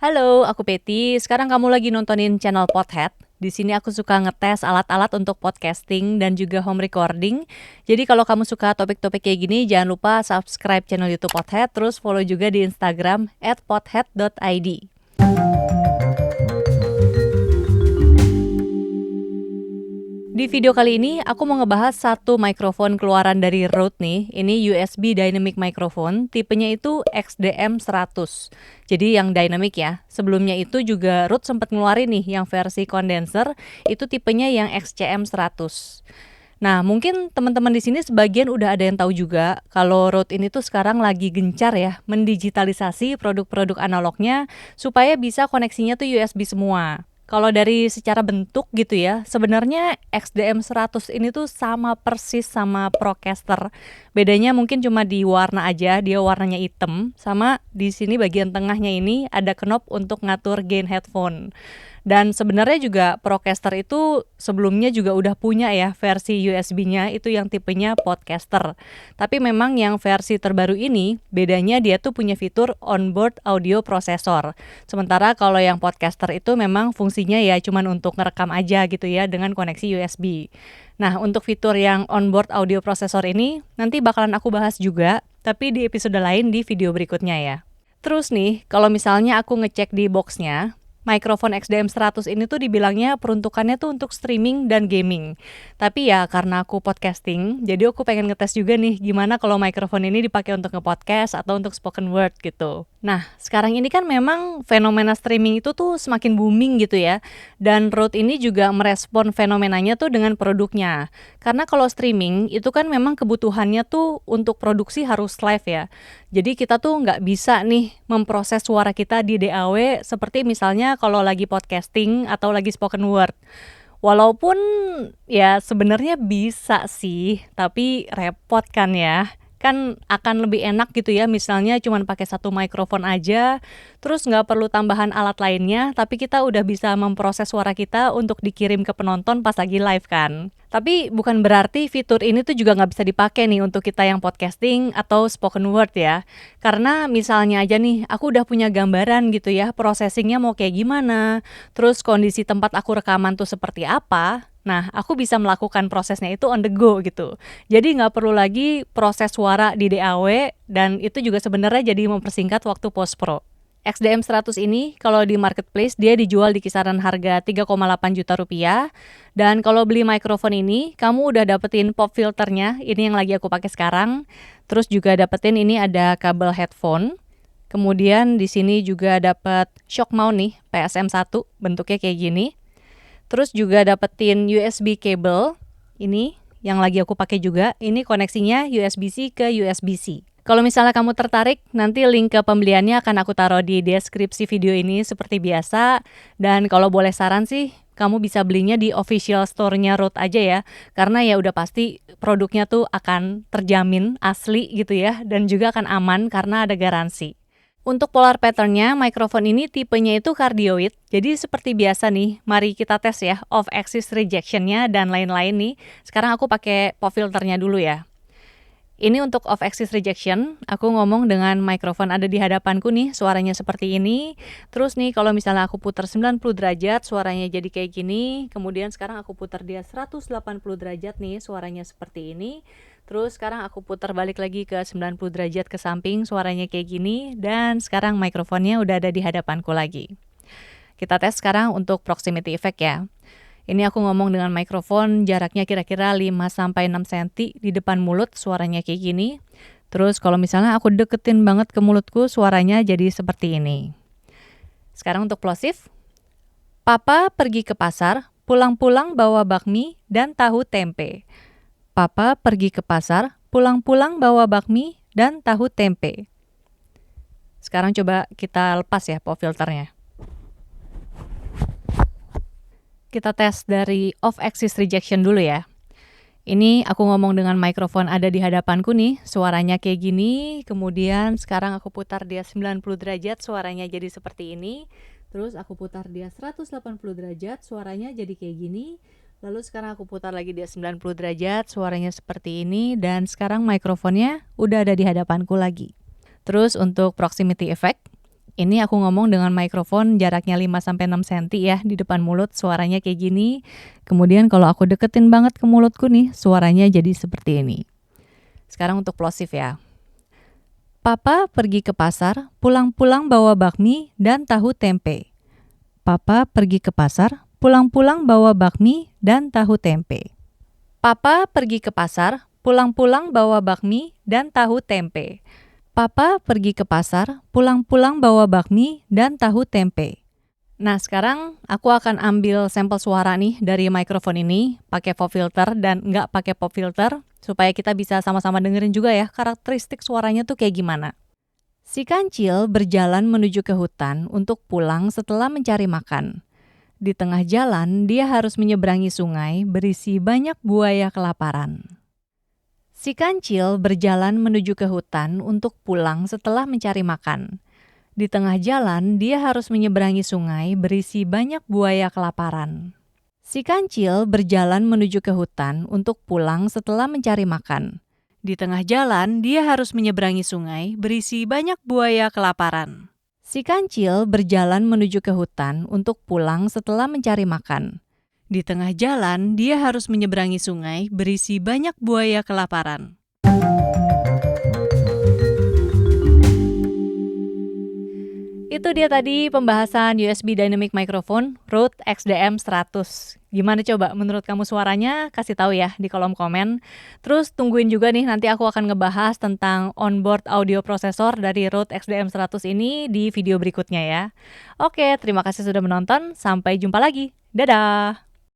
Halo, aku Peti. Sekarang kamu lagi nontonin channel Pothead. Di sini aku suka ngetes alat-alat untuk podcasting dan juga home recording. Jadi kalau kamu suka topik-topik kayak gini, jangan lupa subscribe channel YouTube Pothead, terus follow juga di Instagram @pothead.id. Di video kali ini, aku mau ngebahas satu mikrofon keluaran dari Rode nih. Ini USB Dynamic Microphone, tipenya itu XDM100. Jadi yang dynamic ya. Sebelumnya itu juga Rode sempat ngeluarin nih yang versi condenser, itu tipenya yang XCM100. Nah, mungkin teman-teman di sini sebagian udah ada yang tahu juga kalau Rode ini tuh sekarang lagi gencar ya mendigitalisasi produk-produk analognya supaya bisa koneksinya tuh USB semua. Kalau dari secara bentuk gitu ya, sebenarnya XDM100 ini tuh sama persis sama Procaster. Bedanya mungkin cuma di warna aja, dia warnanya hitam, sama di sini bagian tengahnya ini ada knob untuk ngatur gain headphone. Dan sebenarnya juga Procaster itu sebelumnya juga udah punya ya versi USB-nya itu yang tipenya Podcaster. Tapi memang yang versi terbaru ini bedanya dia tuh punya fitur onboard audio processor. Sementara kalau yang Podcaster itu memang fungsinya ya cuman untuk ngerekam aja gitu ya dengan koneksi USB. Nah, untuk fitur yang onboard audio processor ini nanti bakalan aku bahas juga, tapi di episode lain di video berikutnya ya. Terus nih, kalau misalnya aku ngecek di boxnya, mikrofon XDM100 ini tuh dibilangnya peruntukannya tuh untuk streaming dan gaming. Tapi ya karena aku podcasting, jadi aku pengen ngetes juga nih gimana kalau mikrofon ini dipakai untuk nge-podcast atau untuk spoken word gitu. Nah, sekarang ini kan memang fenomena streaming itu tuh semakin booming gitu ya. Dan Rode ini juga merespon fenomenanya tuh dengan produknya. Karena kalau streaming itu kan memang kebutuhannya tuh untuk produksi harus live ya. Jadi kita tuh nggak bisa nih memproses suara kita di DAW seperti misalnya kalau lagi podcasting atau lagi spoken word. Walaupun ya sebenarnya bisa sih, tapi repot kan ya. Kan akan lebih enak gitu ya misalnya cuma pakai satu mikrofon aja, terus nggak perlu tambahan alat lainnya, tapi kita udah bisa memproses suara kita untuk dikirim ke penonton pas lagi live kan. Tapi bukan berarti fitur ini tuh juga nggak bisa dipakai nih untuk kita yang podcasting atau spoken word ya. Karena misalnya aja nih, aku udah punya gambaran gitu ya, processingnya mau kayak gimana, terus kondisi tempat aku rekaman tuh seperti apa. Nah, aku bisa melakukan prosesnya itu on the go gitu. Jadi nggak perlu lagi proses suara di DAW dan itu juga sebenarnya jadi mempersingkat waktu post-pro. XDM100 ini kalau di marketplace dia dijual di kisaran harga 3,8 juta rupiah. Dan kalau beli mikrofon ini, kamu udah dapetin pop filternya, ini yang lagi aku pakai sekarang. Terus juga dapetin ini ada kabel headphone. Kemudian di sini juga dapat shock mount nih, PSM1, bentuknya kayak gini. Terus juga dapetin USB cable, ini yang lagi aku pakai juga, ini koneksinya USB-C ke USB-C. Kalau misalnya kamu tertarik, nanti link ke pembeliannya akan aku taruh di deskripsi video ini seperti biasa. Dan kalau boleh saran sih, kamu bisa belinya di official store-nya Rode aja ya. Karena ya udah pasti produknya tuh akan terjamin asli gitu ya, dan juga akan aman karena ada garansi. Untuk polar pattern-nya, mikrofon ini tipenya itu cardioid. Jadi seperti biasa nih, mari kita tes ya off axis rejection-nya dan lain-lain nih. Sekarang aku pakai pop filternya dulu ya. Ini untuk off axis rejection, aku ngomong dengan mikrofon ada di hadapanku nih, suaranya seperti ini. Terus nih kalau misalnya aku putar 90 derajat, suaranya jadi kayak gini. Kemudian sekarang aku putar dia 180 derajat nih, suaranya seperti ini. Terus sekarang aku putar balik lagi ke 90 derajat ke samping, suaranya kayak gini. Dan sekarang mikrofonnya udah ada di hadapanku lagi. Kita tes sekarang untuk proximity effect ya. Ini aku ngomong dengan mikrofon jaraknya kira-kira 5-6 cm di depan mulut, suaranya kayak gini. Terus kalau misalnya aku deketin banget ke mulutku, suaranya jadi seperti ini. Sekarang untuk plosive. Papa pergi ke pasar, pulang-pulang bawa bakmi dan tahu tempe. Papa pergi ke pasar, pulang-pulang bawa bakmi dan tahu tempe. Sekarang coba kita lepas ya pop filternya. Kita tes dari off axis rejection dulu ya. Ini aku ngomong dengan mikrofon ada di hadapanku nih, suaranya kayak gini. Kemudian sekarang aku putar dia 90 derajat, suaranya jadi seperti ini. Terus aku putar dia 180 derajat, suaranya jadi kayak gini. Lalu sekarang aku putar lagi dia 90 derajat, suaranya seperti ini. Dan sekarang mikrofonnya udah ada di hadapanku lagi. Terus untuk proximity effect, Ini aku ngomong dengan mikrofon jaraknya 5-6 cm ya di depan mulut, suaranya kayak gini. Kemudian kalau aku deketin banget ke mulutku nih, suaranya jadi seperti ini. Sekarang untuk plosif ya. Papa pergi ke pasar, pulang-pulang bawa bakmi dan tahu tempe. Papa pergi ke pasar, pulang-pulang bawa bakmi dan tahu tempe. Papa pergi ke pasar, pulang-pulang bawa bakmi dan tahu tempe. Papa pergi ke pasar, pulang-pulang bawa bakmi dan tahu tempe. Nah, sekarang aku akan ambil sampel suara nih dari mikrofon ini, pakai pop filter dan nggak pakai pop filter, supaya kita bisa sama-sama dengerin juga ya karakteristik suaranya tuh kayak gimana. Si kancil berjalan menuju ke hutan untuk pulang setelah mencari makan. Di tengah jalan, dia harus menyeberangi sungai berisi banyak buaya kelaparan. Si kancil berjalan menuju ke hutan untuk pulang setelah mencari makan. Di tengah jalan, dia harus menyeberangi sungai berisi banyak buaya kelaparan. Si kancil berjalan menuju ke hutan untuk pulang setelah mencari makan. Di tengah jalan, dia harus menyeberangi sungai berisi banyak buaya kelaparan. Si kancil berjalan menuju ke hutan untuk pulang setelah mencari makan. Di tengah jalan, dia harus menyeberangi sungai berisi banyak buaya kelaparan. Itu dia tadi pembahasan USB Dynamic Microphone Rode XDM100. Gimana coba menurut kamu suaranya? Kasih tahu ya di kolom komen. Terus tungguin juga nih, nanti aku akan ngebahas tentang onboard audio processor dari Rode XDM100 ini di video berikutnya ya. Oke, terima kasih sudah menonton. Sampai jumpa lagi. Dadah!